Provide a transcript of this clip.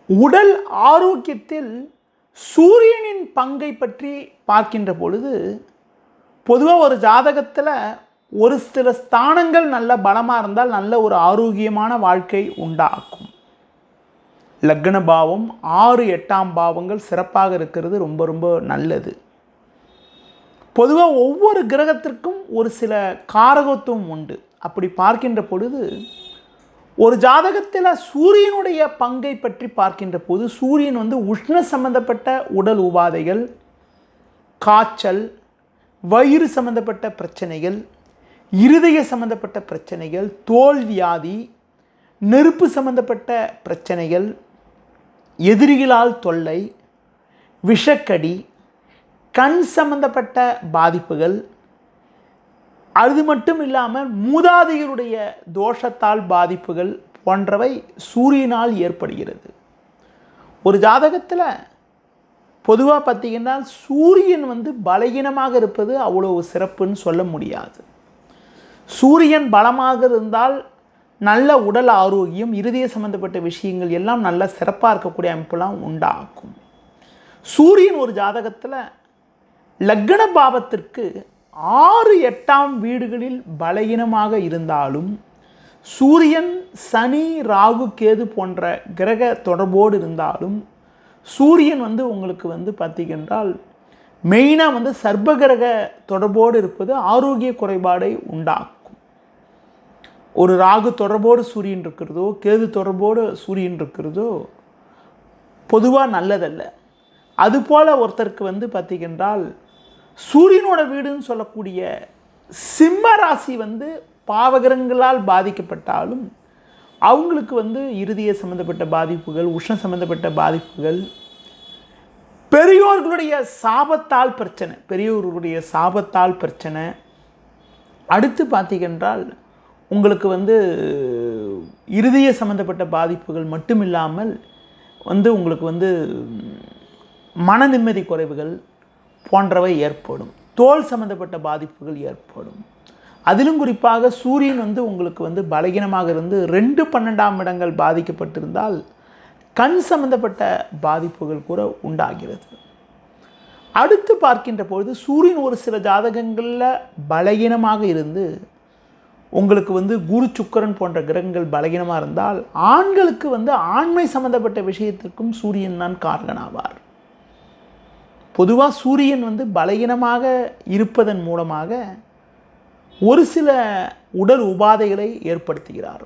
உடல் ஆரோக்கியத்தில் சூரியனின் பங்கை பற்றி பார்க்கின்ற பொழுது, பொதுவாக ஒரு ஜாதகத்தில் ஒரு சில ஸ்தானங்கள் நல்ல பலமாக இருந்தால் நல்ல ஒரு ஆரோக்கியமான வாழ்க்கை உண்டாக்கும். லக்ன பாவம் 6, 8ஆம் பாவங்கள் சிறப்பாக இருக்கிறது ரொம்ப ரொம்ப நல்லது. பொதுவாக ஒவ்வொரு கிரகத்திற்கும் ஒரு சில காரகத்துவம் உண்டு. அப்படி பார்க்கின்ற பொழுது ஒரு ஜாதகத்தில் சூரியனுடைய பங்கை பற்றி பார்க்கின்ற போது, சூரியன் உஷ்ண சம்பந்தப்பட்ட உடல் உபாதைகள், காய்ச்சல், வயிறு சம்பந்தப்பட்ட பிரச்சனைகள், இருதய சம்பந்தப்பட்ட பிரச்சனைகள், தோல் வியாதி, நெருப்பு சம்பந்தப்பட்ட பிரச்சனைகள், எதிரிகளால் தொல்லை, விஷக்கடி, கண் சம்பந்தப்பட்ட பாதிப்புகள், அது மட்டும் இல்லாமல் மூதாதையருடைய தோஷத்தால் பாதிப்புகள் போன்றவை சூரியனால் ஏற்படுகிறது. ஒரு ஜாதகத்தில் பொதுவாக பார்த்தீங்கன்னா சூரியன் பலகீனமாக இருப்பது அவ்வளவு சிறப்புன்னு சொல்ல முடியாது. சூரியன் பலமாக இருந்தால் நல்ல உடல் ஆரோக்கியம், இருதய சம்பந்தப்பட்ட விஷயங்கள் எல்லாம் நல்ல சிறப்பாக இருக்கக்கூடிய அமைப்பெல்லாம் உண்டாக்கும். சூரியன் ஒரு ஜாதகத்தில் லக்ன பாவத்திற்கு 6, 8ஆம் வீடுகளில் பலகீனமாக இருந்தாலும், சூரியன், சனி, ராகு, கேது போன்ற கிரக தொடர்போடு இருந்தாலும், சூரியன் உங்களுக்கு பார்த்தீங்கன்றால் மெயினாக சர்ப்பகிரக தொடர்போடு இருப்பது ஆரோக்கிய குறைபாடை உண்டாக்கும். ஒரு ராகு தொடர்போடு சூரியன் இருக்கிறதோ, கேது தொடர்போடு சூரியன் இருக்கிறதோ பொதுவாக நல்லதல்ல. அதுபோல் ஒருத்தருக்கு பார்த்தீங்கன்றால் சூரியனோட வீடுன்னு சொல்லக்கூடிய சிம்ம ராசி பாவகிரகங்களால் பாதிக்கப்பட்டாலும் அவங்களுக்கு இருதய சம்பந்தப்பட்ட பாதிப்புகள், உஷ்ண சம்பந்தப்பட்ட பாதிப்புகள், பெரியோர்களுடைய சாபத்தால் பிரச்சனை, அடுத்து பார்த்தீங்கன்றால் உங்களுக்கு இருதய சம்பந்தப்பட்ட பாதிப்புகள் மட்டும் இல்லாமல் உங்களுக்கு மன நிம்மதி குறைவுகள் போன்றவை ஏற்படும். தோல் சம்பந்தப்பட்ட பாதிப்புகள் ஏற்படும். அதிலும் குறிப்பாக சூரியன் உங்களுக்கு பலகீனமாக இருந்து 2, 12ஆம் இடங்கள் பாதிக்கப்பட்டிருந்தால் கண் சம்பந்தப்பட்ட பாதிப்புகள் கூட உண்டாகிறது. அடுத்து பார்க்கின்ற பொழுது சூரியன் ஒரு சில ஜாதகங்களில் பலகீனமாக இருந்து உங்களுக்கு குரு, சுக்கிரன் போன்ற கிரகங்கள் பலகீனமாக இருந்தால் ஆண்களுக்கு ஆண்மை சம்பந்தப்பட்ட விஷயத்திற்கும் சூரியன் தான் காரணனாவார். பொதுவாக சூரியன் பலகீனமாக இருப்பதன் மூலமாக ஒரு சில உடல் உபாதைகளை ஏற்படுத்துகிறார்.